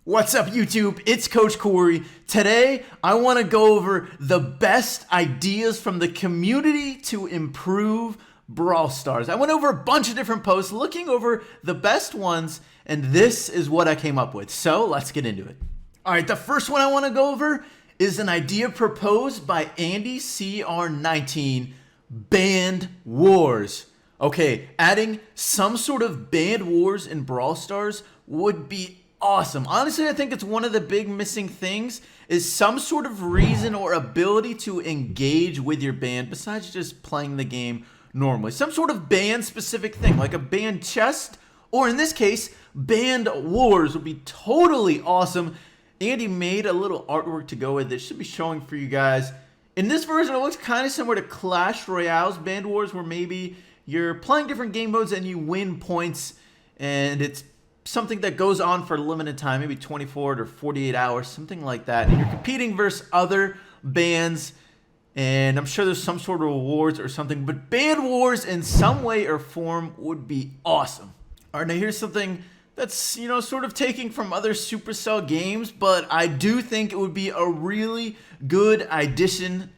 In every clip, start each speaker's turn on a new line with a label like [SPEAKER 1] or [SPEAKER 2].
[SPEAKER 1] What's up, YouTube? It's Coach Corey. Today, I want to go over the best ideas from the community to improve Brawl Stars. I went over a bunch of different posts looking over the best ones, and this is what I came up with. So let's get into it. All right, the first one I want to go over is an idea proposed by Andy CR19, Band Wars. Okay, adding some sort of Band Wars in Brawl Stars would be awesome. Honestly, I think it's one of the big missing things is some sort of reason or ability to engage with your band besides just playing the game normally. Some sort of band specific thing like a band chest, or in this case, Band Wars would be totally awesome. Andy made a little artwork to go with it. Should be showing for you guys. In this version, it looks kind of similar to Clash Royale's Band Wars, where maybe you're playing different game modes and you win points, and it's something that goes on for a limited time, maybe 24 to 48 hours, something like that. And you're competing versus other bands, and I'm sure there's some sort of rewards or something, but Band Wars in some way or form would be awesome. All right, now here's something that's, sort of taking from other Supercell games, but I do think it would be a really good addition,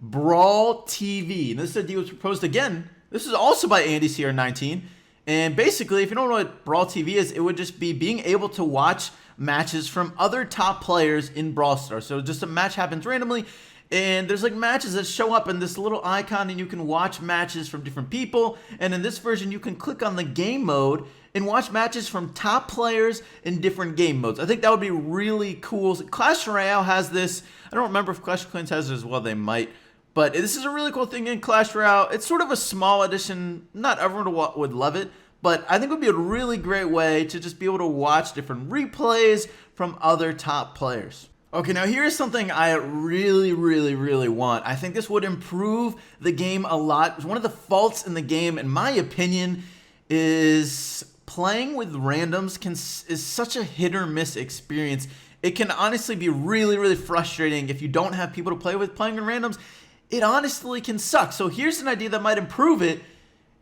[SPEAKER 1] Brawl TV. And this idea was proposed again. This is also by Andy CR19. And basically, if you don't know what Brawl TV is, it would just be being able to watch matches from other top players in Brawl Stars. So just a match happens randomly, and there's like matches that show up in this little icon, and you can watch matches from different people. And in this version, you can click on the game mode and watch matches from top players in different game modes. I think that would be really cool. Clash Royale has this. I don't remember if Clash of Clans has it as well. They might. But this is a really cool thing in Clash Royale. It's sort of a small addition. Not everyone would love it, but I think it would be a really great way to just be able to watch different replays from other top players. Okay, now here's something I really want. I think this would improve the game a lot. One of the faults in the game, in my opinion, is playing with randoms is such a hit or miss experience. It can honestly be really frustrating if you don't have people to play with. Playing with randoms, it honestly can suck. So here's an idea that might improve it,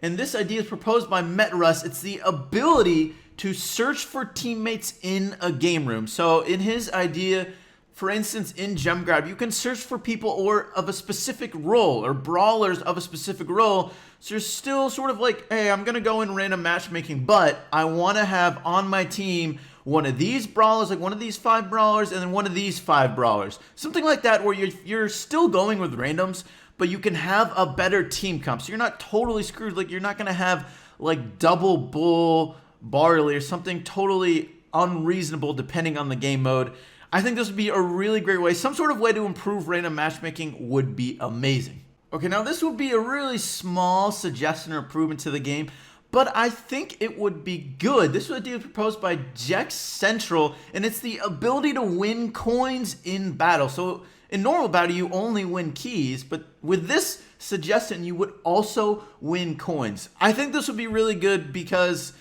[SPEAKER 1] and this idea is proposed by MetRuss. It's the ability to search for teammates in a game room. So in his idea, for instance, in Gem Grab, you can search for people or of a specific role, or brawlers of a specific role. So you're still sort of like, hey, I'm going to go in random matchmaking, but I want to have on my team one of these brawlers, like one of these 5 brawlers, and then one of these 5 brawlers. Something like that, where you're still going with randoms, but you can have a better team comp. So you're not totally screwed. Like, you're not going to have like double bull barley or something totally unreasonable depending on the game mode. I think this would be a really great way. Some sort of way to improve random matchmaking would be amazing. Okay, now this would be a really small suggestion or improvement to the game, but I think it would be good. This idea was proposed by Jex Central, and it's the ability to win coins in battle. So in normal battle, you only win keys, but with this suggestion, you would also win coins. I think this would be really good because,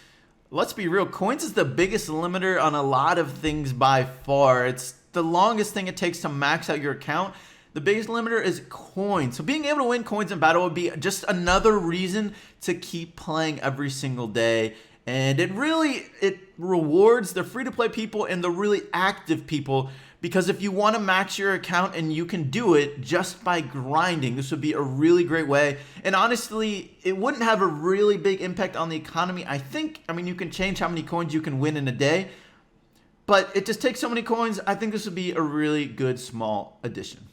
[SPEAKER 1] let's be real, coins is the biggest limiter on a lot of things by far. It's the longest thing it takes to max out your account. The biggest limiter is coins. So being able to win coins in battle would be just another reason to keep playing every single day. And it rewards the free-to-play people and the really active people, because if you want to max your account, and you can do it just by grinding, this would be a really great way. And honestly, it wouldn't have a really big impact on the economy. I mean, you can change how many coins you can win in a day, but it just takes so many coins. I think this would be a really good small addition.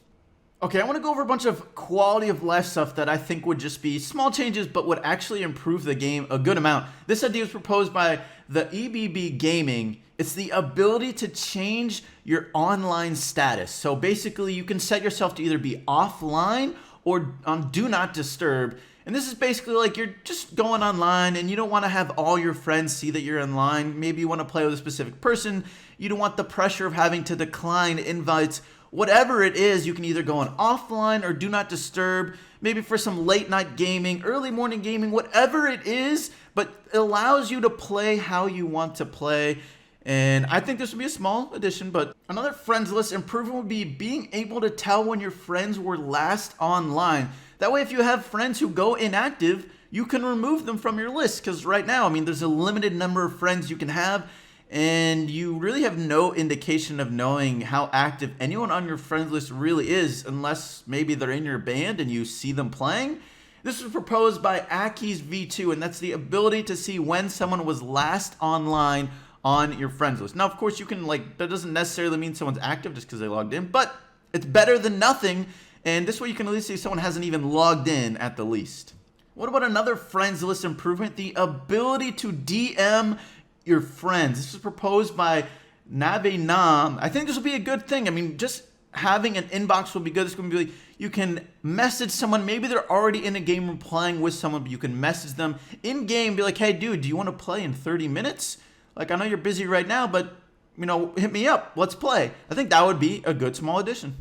[SPEAKER 1] Okay, I want to go over a bunch of quality of life stuff that I think would just be small changes, but would actually improve the game a good amount. This idea was proposed by the EBB Gaming. It's the ability to change your online status. So basically, you can set yourself to either be offline or on Do Not Disturb. And this is basically like you're just going online and you don't want to have all your friends see that you're online. Maybe you want to play with a specific person. You don't want the pressure of having to decline invites. Whatever it is, you can either go on offline or Do Not Disturb, maybe for some late night gaming, early morning gaming, whatever it is, but it allows you to play how you want to play. And I think this would be a small addition, but another friends list improvement would be being able to tell when your friends were last online. That way, if you have friends who go inactive, you can remove them from your list, because right now, I mean, there's a limited number of friends you can have. and you really have no indication of knowing how active anyone on your friends list really is, unless maybe they're in your band and you see them playing. This was proposed by Aki's V2, and that's the ability to see when someone was last online on your friends list. Now, of course, you can, that doesn't necessarily mean someone's active just because they logged in, but it's better than nothing, and this way you can at least see someone hasn't even logged in at the least. What about another friends list improvement? The ability to DM your friends. This was proposed by Navenam. I think this will be a good thing. I mean, just having an inbox will be good. It's going to be you can message someone. Maybe they're already in a game room playing with someone, but you can message them in game. Be like, hey, dude, do you want to play in 30 minutes? Like, I know you're busy right now, but hit me up. Let's play. I think that would be a good small addition.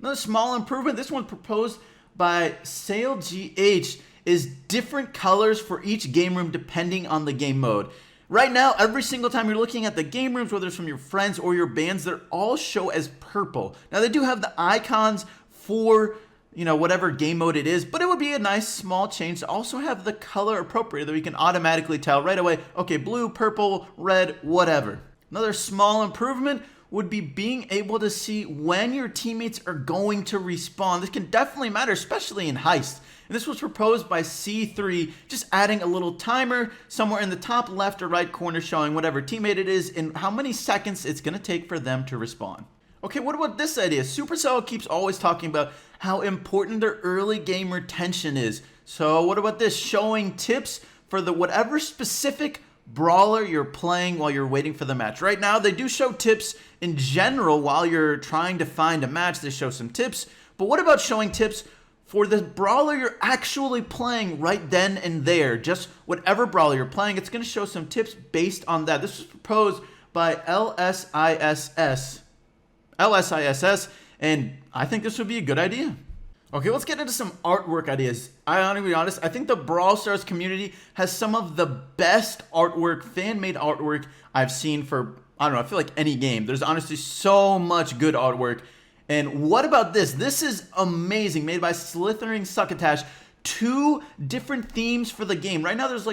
[SPEAKER 1] Another small improvement. This one proposed by SaleGH is different colors for each game room depending on the game mode. Right now, every single time you're looking at the game rooms, whether it's from your friends or your bands, they're all show as purple. Now, they do have the icons for, whatever game mode it is, but it would be a nice small change to also have the color appropriate that we can automatically tell right away, okay, blue, purple, red, whatever. Another small improvement would be being able to see when your teammates are going to respawn. This can definitely matter, especially in Heist. And this was proposed by C3, just adding a little timer somewhere in the top left or right corner showing whatever teammate it is and how many seconds it's going to take for them to respawn. Okay, what about this idea? Supercell keeps always talking about how important their early game retention is. So what about this? Showing tips for the whatever specific brawler you're playing while you're waiting for the match. Right now, they do show tips in general while you're trying to find a match. They show some tips. But what about showing tips for the brawler you're actually playing right then and there? Just whatever brawler you're playing, it's going to show some tips based on that. This was proposed by LSISS, and I think this would be a good idea. Okay, let's get into some artwork ideas. I want to be honest, I think the Brawl Stars community has some of the best artwork, fan-made artwork I've seen for, I feel like any game. There's honestly so much good artwork. And what about this? This is amazing, made by Slithering Succotash. 2 different themes for the game. Right now there's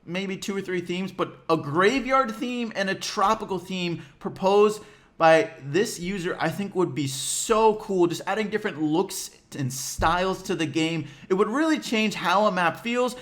[SPEAKER 1] maybe 2 or 3 themes, but a graveyard theme and a tropical theme proposed by this user I think would be so cool. Just adding different looks and styles to the game. It would really change how a map feels.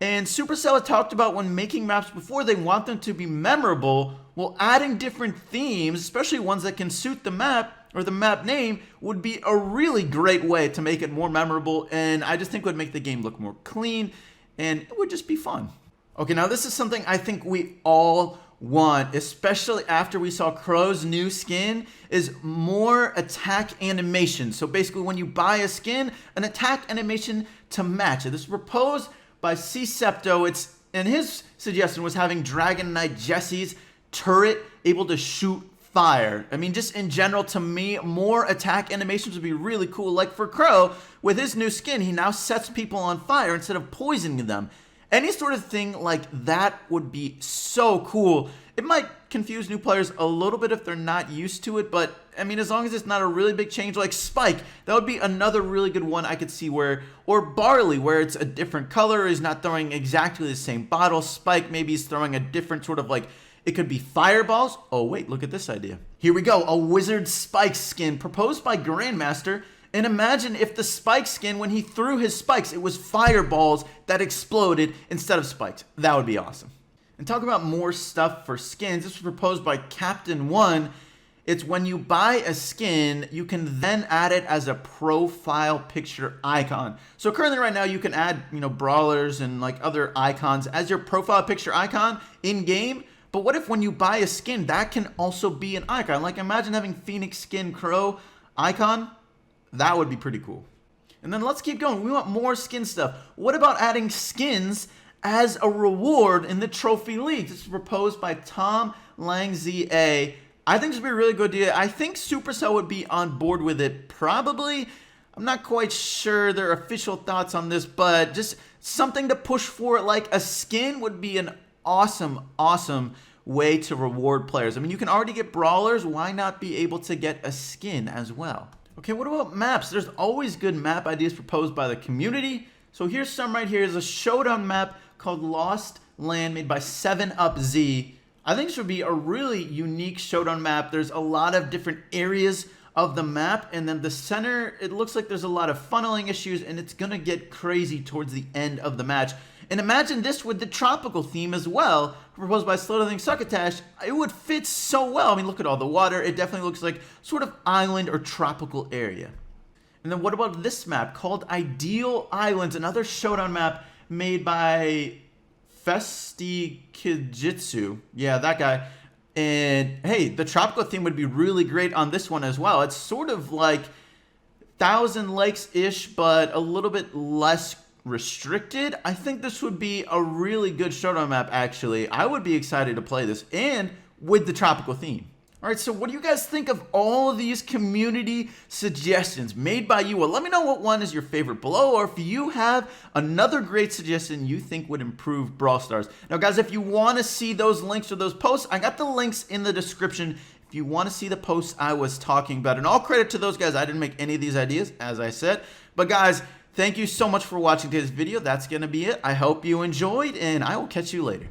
[SPEAKER 1] And Supercell had talked about when making maps before, they want them to be memorable. Well, adding different themes, especially ones that can suit the map or the map name, would be a really great way to make it more memorable. And I just think would make the game look more clean and it would just be fun. Okay, now this is something I think we all want, especially after we saw Crow's new skin, is more attack animation. So basically when you buy a skin, an attack animation to match it. This was proposed by C-Septo. And his suggestion was having Dragon Knight Jesse's turret able to shoot fire. I mean, just in general, to me, more attack animations would be really cool. Like for Crow, with his new skin, he now sets people on fire instead of poisoning them. Any sort of thing like that would be so cool. It might confuse new players a little bit if they're not used to it, but I mean, as long as it's not a really big change, like Spike, that would be another really good one I could see or Barley, where it's a different color, is not throwing exactly the same bottle. Spike maybe is throwing a different sort of it could be fireballs. Oh wait, look at this idea. Here we go, a Wizard Spike skin proposed by Grandmaster. And imagine if the Spike skin, when he threw his spikes, it was fireballs that exploded instead of spikes. That would be awesome. And talk about more stuff for skins. This was proposed by Captain One. It's when you buy a skin, you can then add it as a profile picture icon. So currently right now you can add, brawlers and other icons as your profile picture icon in game. But what if when you buy a skin, that can also be an icon? Imagine having Phoenix Skin Crow icon. That would be pretty cool. And then let's keep going. We want more skin stuff. What about adding skins as a reward in the Trophy League? This is proposed by Tom Lang ZA. I think this would be a really good idea. I think Supercell would be on board with it, probably. I'm not quite sure their official thoughts on this, but just something to push for. A skin would be an awesome way to reward players. I mean, you can already get brawlers. Why not be able to get a skin as well? Okay, what about maps? There's always good map ideas proposed by the community. So here's some right here. Is a showdown map called Lost Land made by 7UpZ. I think this would be a really unique showdown map. There's a lot of different areas of the map, and then the center, it looks like there's a lot of funneling issues, and it's gonna get crazy towards the end of the match. And imagine this with the tropical theme as well, proposed by Slitherling Succotash. It would fit so well. I mean, look at all the water. It definitely looks like sort of island or tropical area. And then what about this map called Ideal Islands, another showdown map made by Festikijitsu. Yeah, that guy. And hey, the tropical theme would be really great on this one as well. It's sort of like Thousand Lakes-ish, but a little bit less restricted. I think this would be a really good showdown map, actually. I would be excited to play this, and with the tropical theme. All right, so what do you guys think of all of these community suggestions made by you? Well, let me know what one is your favorite below, or if you have another great suggestion you think would improve Brawl Stars. Now, guys, if you want to see those links or those posts, I got the links in the description if you want to see the posts I was talking about. And all credit to those guys. I didn't make any of these ideas, as I said. But, guys, thank you so much for watching today's video. That's going to be it. I hope you enjoyed, and I will catch you later.